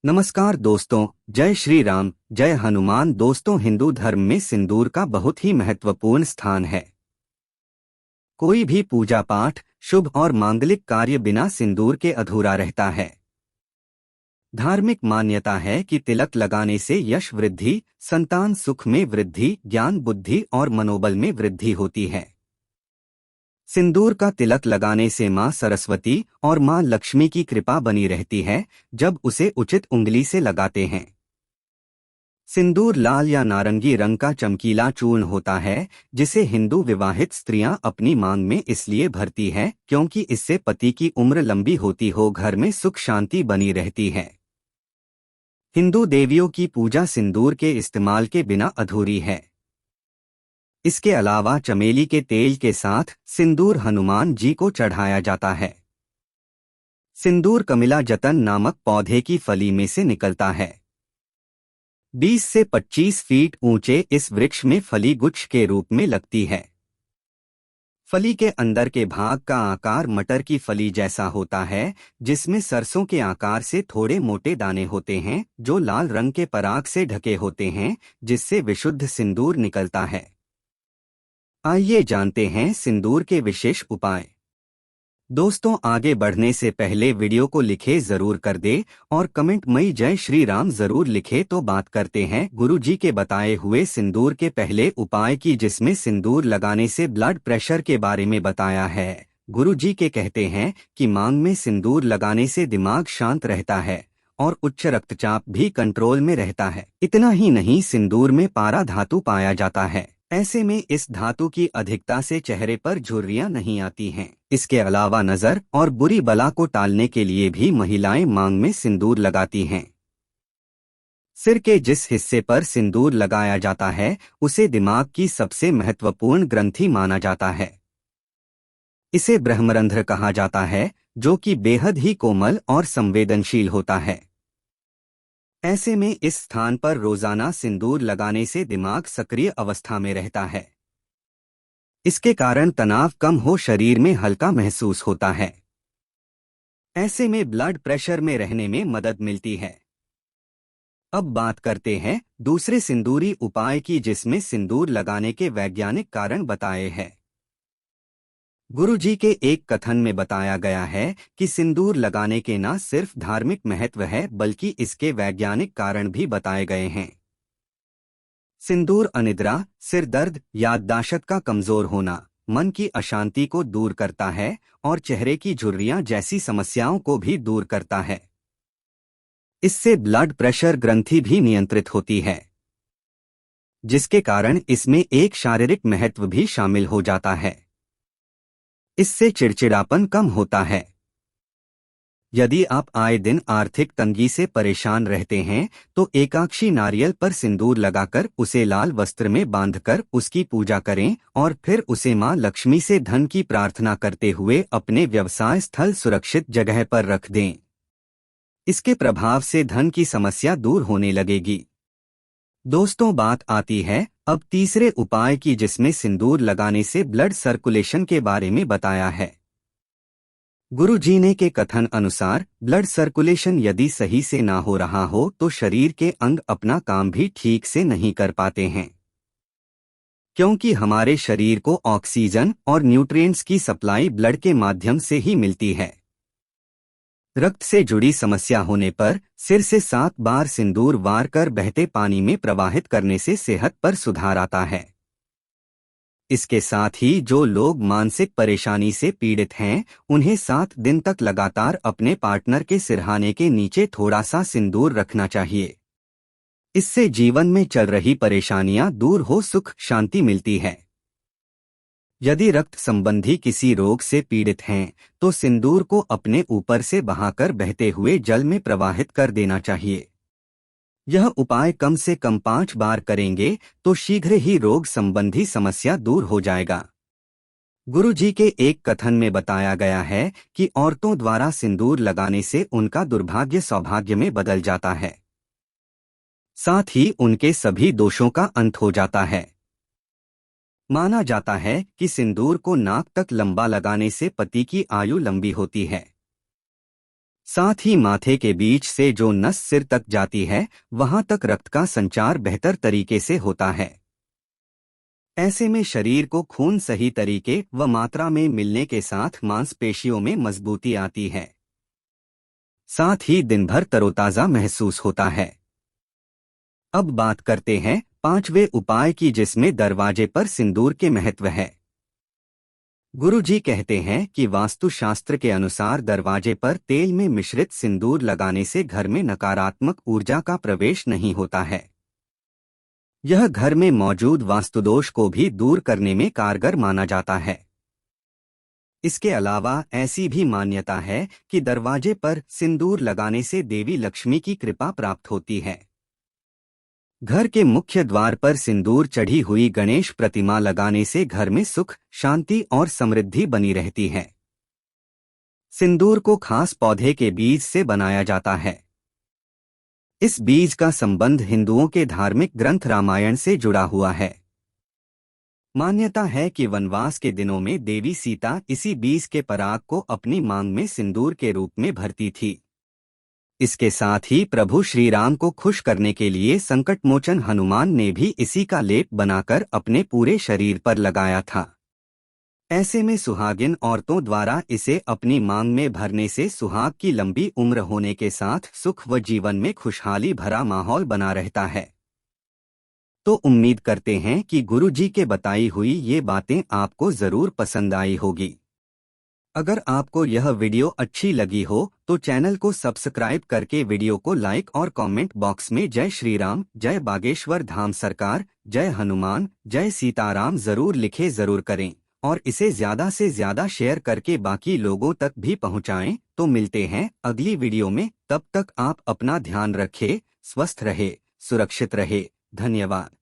नमस्कार दोस्तों, जय श्री राम, जय हनुमान। दोस्तों, हिंदू धर्म में सिंदूर का बहुत ही महत्वपूर्ण स्थान है। कोई भी पूजा पाठ, शुभ और मांगलिक कार्य बिना सिंदूर के अधूरा रहता है। धार्मिक मान्यता है कि तिलक लगाने से यश वृद्धि, संतान सुख में वृद्धि, ज्ञान बुद्धि और मनोबल में वृद्धि होती है। सिंदूर का तिलक लगाने से मां सरस्वती और मां लक्ष्मी की कृपा बनी रहती है जब उसे उचित उंगली से लगाते हैं। सिंदूर लाल या नारंगी रंग का चमकीला चूर्ण होता है, जिसे हिंदू विवाहित स्त्रियां अपनी मांग में इसलिए भरती है क्योंकि इससे पति की उम्र लंबी होती हो, घर में सुख शांति बनी रहती है। हिंदू देवियों की पूजा सिंदूर के इस्तेमाल के बिना अधूरी है। इसके अलावा चमेली के तेल के साथ सिंदूर हनुमान जी को चढ़ाया जाता है। सिंदूर कमिला जतन नामक पौधे की फली में से निकलता है। 20 से 25 फीट ऊंचे इस वृक्ष में फली गुच्छ के रूप में लगती है। फली के अंदर के भाग का आकार मटर की फली जैसा होता है, जिसमें सरसों के आकार से थोड़े मोटे दाने होते हैं जो लाल रंग के पराग से ढके होते हैं, जिससे विशुद्ध सिंदूर निकलता है। आइए जानते हैं सिंदूर के विशेष उपाय। दोस्तों, आगे बढ़ने से पहले वीडियो को लिखे जरूर कर दे और कमेंट में जय श्री राम जरूर लिखे। तो बात करते हैं गुरु जी के बताए हुए सिंदूर के पहले उपाय की, जिसमें सिंदूर लगाने से ब्लड प्रेशर के बारे में बताया है। गुरु जी के कहते हैं कि मांग में सिंदूर लगाने से दिमाग शांत रहता है और उच्च रक्तचाप भी कंट्रोल में रहता है। इतना ही नहीं, सिंदूर में पारा धातु पाया जाता है। ऐसे में इस धातु की अधिकता से चेहरे पर झुर्रियां नहीं आती हैं। इसके अलावा नजर और बुरी बला को टालने के लिए भी महिलाएं मांग में सिंदूर लगाती हैं। सिर के जिस हिस्से पर सिंदूर लगाया जाता है उसे दिमाग की सबसे महत्वपूर्ण ग्रंथि माना जाता है। इसे ब्रह्मरंध्र कहा जाता है, जो कि बेहद ही कोमल और संवेदनशील होता है। ऐसे में इस स्थान पर रोजाना सिंदूर लगाने से दिमाग सक्रिय अवस्था में रहता है। इसके कारण तनाव कम हो, शरीर में हल्का महसूस होता है। ऐसे में ब्लड प्रेशर में रहने में मदद मिलती है। अब बात करते हैं दूसरे सिंदूरी उपाय की, जिसमें सिंदूर लगाने के वैज्ञानिक कारण बताए हैं। गुरु जी के एक कथन में बताया गया है कि सिंदूर लगाने के न सिर्फ धार्मिक महत्व है बल्कि इसके वैज्ञानिक कारण भी बताए गए हैं। सिंदूर अनिद्रा, सिर दर्द, याददाश्त का कमजोर होना, मन की अशांति को दूर करता है और चेहरे की झुर्रियां जैसी समस्याओं को भी दूर करता है। इससे ब्लड प्रेशर ग्रंथि भी नियंत्रित होती है, जिसके कारण इसमें एक शारीरिक महत्व भी शामिल हो जाता है। इससे चिड़चिड़ापन कम होता है। यदि आप आए दिन आर्थिक तंगी से परेशान रहते हैं तो एकाक्षी नारियल पर सिंदूर लगाकर उसे लाल वस्त्र में बांधकर उसकी पूजा करें और फिर उसे मां लक्ष्मी से धन की प्रार्थना करते हुए अपने व्यवसाय स्थल सुरक्षित जगह पर रख दें। इसके प्रभाव से धन की समस्या दूर होने लगेगी। दोस्तों, बात आती है अब तीसरे उपाय की, जिसमें सिंदूर लगाने से ब्लड सर्कुलेशन के बारे में बताया है। गुरु जी ने के कथन अनुसार ब्लड सर्कुलेशन यदि सही से ना हो रहा हो तो शरीर के अंग अपना काम भी ठीक से नहीं कर पाते हैं, क्योंकि हमारे शरीर को ऑक्सीजन और न्यूट्रिएंट्स की सप्लाई ब्लड के माध्यम से ही मिलती है। रक्त से जुड़ी समस्या होने पर सिर से 7 बार सिंदूर वार कर बहते पानी में प्रवाहित करने से सेहत पर सुधार आता है। इसके साथ ही जो लोग मानसिक परेशानी से पीड़ित हैं, उन्हें 7 दिन तक लगातार अपने पार्टनर के सिरहाने के नीचे थोड़ा सा सिंदूर रखना चाहिए। इससे जीवन में चल रही परेशानियां दूर हो, सुख शांति मिलती है। यदि रक्त संबंधी किसी रोग से पीड़ित हैं, तो सिंदूर को अपने ऊपर से बहाकर बहते हुए जल में प्रवाहित कर देना चाहिए। यह उपाय कम से कम 5 बार करेंगे तो शीघ्र ही रोग संबंधी समस्या दूर हो जाएगा। गुरु जी के एक कथन में बताया गया है कि औरतों द्वारा सिंदूर लगाने से उनका दुर्भाग्य सौभाग्य में बदल जाता है, साथ ही उनके सभी दोषों का अंत हो जाता है। माना जाता है कि सिंदूर को नाक तक लंबा लगाने से पति की आयु लंबी होती है। साथ ही माथे के बीच से जो नस सिर तक जाती है वहां तक रक्त का संचार बेहतर तरीके से होता है। ऐसे में शरीर को खून सही तरीके व मात्रा में मिलने के साथ मांसपेशियों में मजबूती आती है। साथ ही दिन भर तरोताजा महसूस होता है। अब बात करते हैं पांचवें उपाय की, जिसमें दरवाजे पर सिंदूर के महत्व है। गुरुजी कहते हैं कि वास्तुशास्त्र के अनुसार दरवाजे पर तेल में मिश्रित सिंदूर लगाने से घर में नकारात्मक ऊर्जा का प्रवेश नहीं होता है। यह घर में मौजूद वास्तुदोष को भी दूर करने में कारगर माना जाता है। इसके अलावा ऐसी भी मान्यता है कि दरवाजे पर सिंदूर लगाने से देवी लक्ष्मी की कृपा प्राप्त होती है। घर के मुख्य द्वार पर सिंदूर चढ़ी हुई गणेश प्रतिमा लगाने से घर में सुख, शांति और समृद्धि बनी रहती है। सिंदूर को खास पौधे के बीज से बनाया जाता है। इस बीज का संबंध हिंदुओं के धार्मिक ग्रंथ रामायण से जुड़ा हुआ है। मान्यता है कि वनवास के दिनों में देवी सीता इसी बीज के पराग को अपनी मांग में सिंदूर के रूप में भरती थी। इसके साथ ही प्रभु श्री राम को खुश करने के लिए संकटमोचन हनुमान ने भी इसी का लेप बनाकर अपने पूरे शरीर पर लगाया था। ऐसे में सुहागिन औरतों द्वारा इसे अपनी मांग में भरने से सुहाग की लंबी उम्र होने के साथ सुख व जीवन में खुशहाली भरा माहौल बना रहता है। तो उम्मीद करते हैं कि गुरुजी के बताई हुई ये बातें आपको जरूर पसंद आई होगी। अगर आपको यह वीडियो अच्छी लगी हो तो चैनल को सब्सक्राइब करके वीडियो को लाइक और कमेंट बॉक्स में जय श्री राम, जय बागेश्वर धाम सरकार, जय हनुमान, जय सीताराम जरूर लिखे जरूर करें और इसे ज्यादा से ज्यादा शेयर करके बाकी लोगों तक भी पहुंचाएं। तो मिलते हैं अगली वीडियो में, तब तक आप अपना ध्यान रखें, स्वस्थ रहे, सुरक्षित रहे। धन्यवाद।